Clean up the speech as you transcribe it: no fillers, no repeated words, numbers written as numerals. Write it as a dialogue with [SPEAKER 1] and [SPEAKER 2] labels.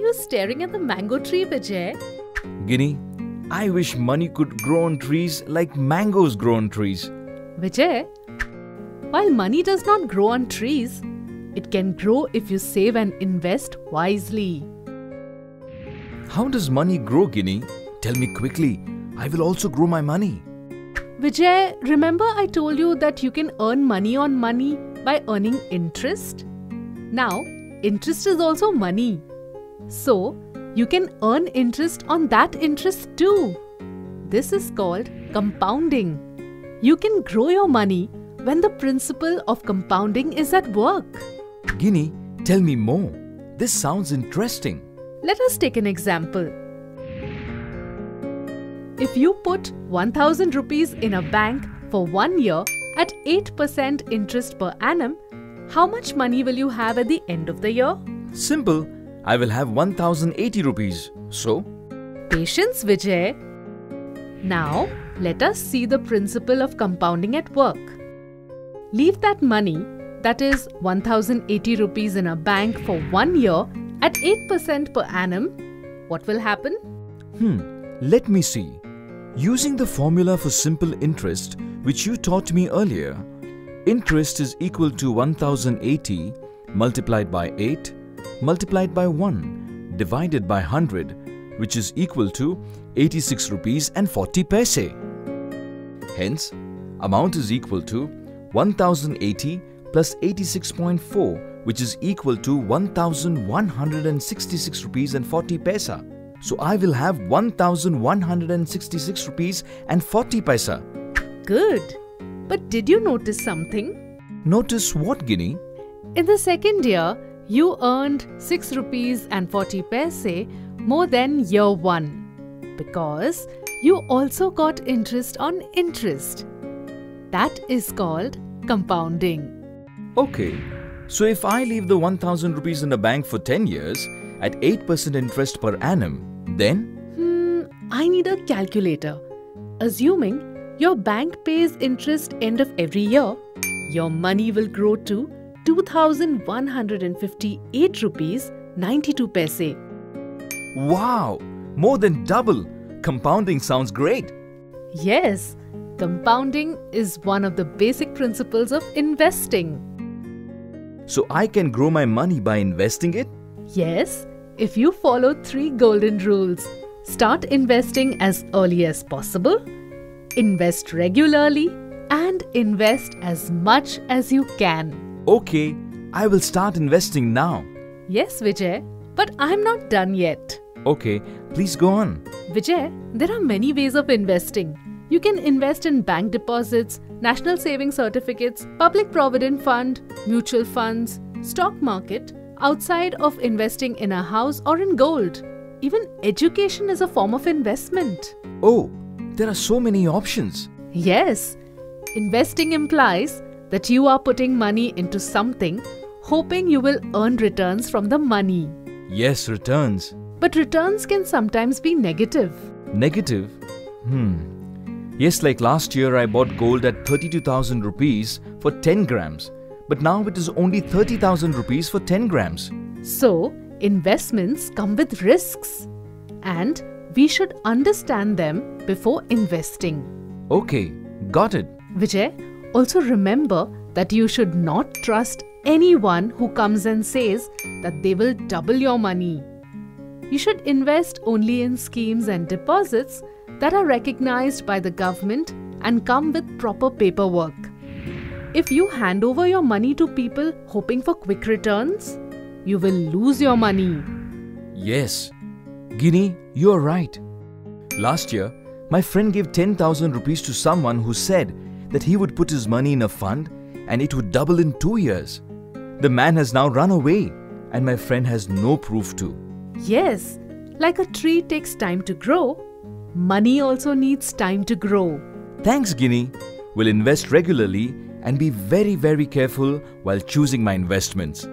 [SPEAKER 1] you staring at the mango tree, Vijay?
[SPEAKER 2] Ginny, I wish money could grow on trees like mangoes grow on trees.
[SPEAKER 1] Vijay, while money does not grow on trees, it can grow if you save and invest wisely.
[SPEAKER 2] How does money grow, Ginny? Tell me quickly. I will also grow my money.
[SPEAKER 1] Vijay, remember I told you that you can earn money on money by earning interest? Now, interest is also money. So, you can earn interest on that interest too. This is called compounding. You can grow your money when the principle of compounding is at work.
[SPEAKER 2] Ginny, tell me more. This sounds interesting.
[SPEAKER 1] Let us take an example. If you put 1000 rupees in a bank for 1 year at 8% interest per annum, how much money will you have at the end of the year?
[SPEAKER 2] Simple. I will have 1080 rupees. So?
[SPEAKER 1] Patience, Vijay. Now, let us see the principle of compounding at work. Leave that money, that is 1080 rupees in a bank for 1 year at 8% per annum. What will happen?
[SPEAKER 2] Let me see. Using the formula for simple interest, which you taught me earlier, interest is equal to 1080 multiplied by 8 multiplied by 1 divided by 100, which is equal to 86 rupees and 40 paise. Hence, amount is equal to 1080 plus 86.4, which is equal to 1166 rupees and 40 paisa. So I will have 1166 rupees and 40 paisa.
[SPEAKER 1] Good. But did you notice something?
[SPEAKER 2] Notice what, Ginny?
[SPEAKER 1] In the second year, you earned 6 rupees and 40 paise more than year 1 because you also got interest on interest. That is called compounding.
[SPEAKER 2] Okay, so if I leave the 1000 rupees in the bank for 10 years at 8% interest per annum, then?
[SPEAKER 1] I need a calculator. Assuming your bank pays interest end of every year, your money will grow to 2158 rupees 92 paise.
[SPEAKER 2] Wow! More than double! Compounding sounds great!
[SPEAKER 1] Yes, compounding is one of the basic principles of investing.
[SPEAKER 2] So I can grow my money by investing it?
[SPEAKER 1] Yes, if you follow 3 golden rules. Start investing as early as possible, invest regularly, and invest as much as you can.
[SPEAKER 2] Okay, I will start investing now.
[SPEAKER 1] Yes, Vijay, but I'm not done yet.
[SPEAKER 2] Okay, please go on.
[SPEAKER 1] Vijay, there are many ways of investing. You can invest in bank deposits, national saving certificates, public provident fund, mutual funds, stock market, outside of investing in a house or in gold. Even education is a form of investment.
[SPEAKER 2] Oh, there are so many options.
[SPEAKER 1] Yes, investing implies that you are putting money into something, hoping you will earn returns from the money.
[SPEAKER 2] Yes, returns.
[SPEAKER 1] But returns can sometimes be negative.
[SPEAKER 2] Negative? Yes, like last year I bought gold at 32,000 rupees for 10 grams. But now it is only 30,000 rupees for 10 grams.
[SPEAKER 1] So, investments come with risks. And we should understand them before investing.
[SPEAKER 2] Okay, got it.
[SPEAKER 1] Vijay, also remember that you should not trust anyone who comes and says that they will double your money. You should invest only in schemes and deposits that are recognized by the government and come with proper paperwork. If you hand over your money to people hoping for quick returns, you will lose your money.
[SPEAKER 2] Yes. Ginny, you are right. Last year, my friend gave 10,000 rupees to someone who said that he would put his money in a fund and it would double in 2 years. The man has now run away and my friend has no proof too.
[SPEAKER 1] Yes, like a tree takes time to grow, money also needs time to grow.
[SPEAKER 2] Thanks, Ginny. We'll invest regularly and be very, very careful while choosing my investments.